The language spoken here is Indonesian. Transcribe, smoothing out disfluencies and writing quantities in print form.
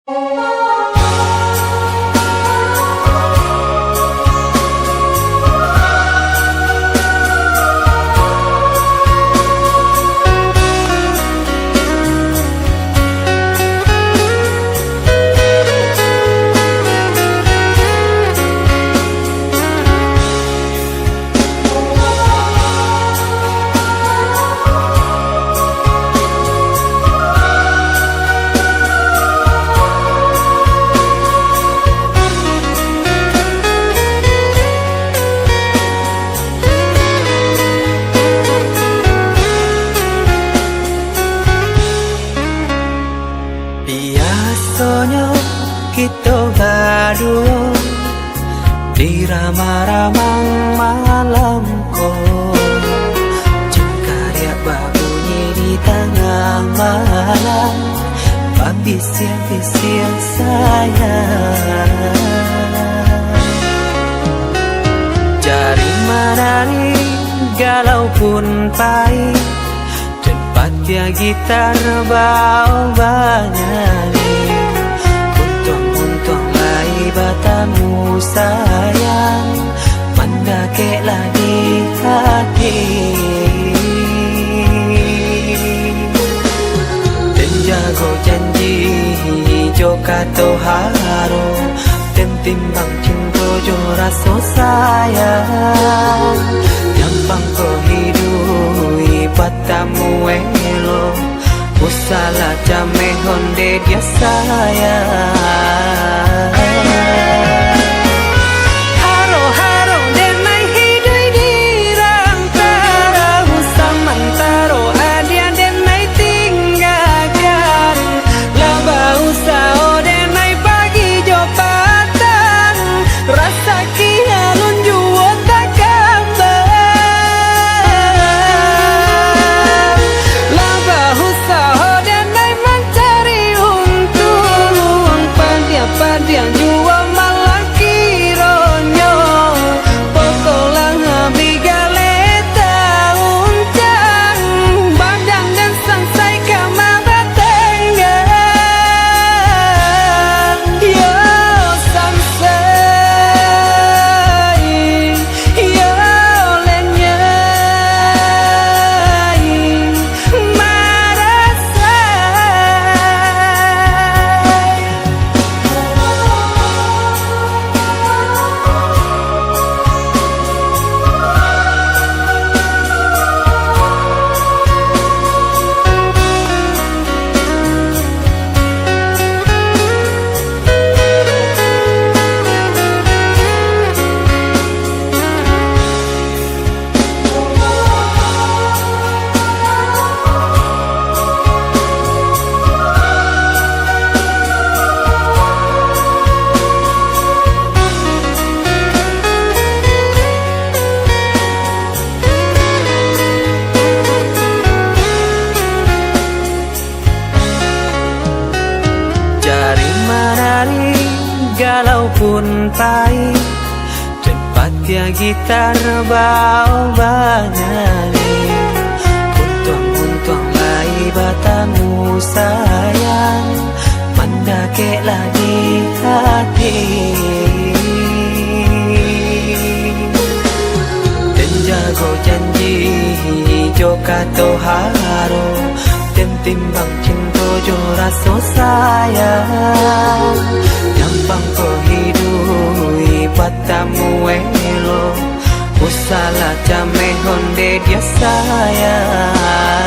Biasanya kita berdua di ramah-ramah malamku, jika dia berbunyi di tengah malam, bisir-bisir sayang. Jari menari galau pun pahit, tempatnya gitar bau bernyanyi. Untung-untung baik batamu sayang, mendakeklah di hati. Dan jago janji joka toharo, dan timbang cinta jo rasa sayang. Gampang kau hidui batamu elo, usalah jame honde dia sayang. Haro-haro denai hidui di rantara, usamantaro adia denai tinggalkan. Laba usao denai pagi jo patang, rasa kialun juo tak kabar. Laba usao denai mencari untung, padiang juo malah kironyo. Pokolang bigaleta uncang, badang dan sangsai kamar tengah. Yo sangsai, yo lenyai, marasai. Jari menari galau pun pahit, tempatnya gitar bau bernyanyi. Untung-untung baik batamu sayang, mendakeklah di hati. Dan jago janji joka toharo, dan timbang cinta jo rasa sayang. Gampang kau hidui batamu elo, usalah jame honde dia sayang.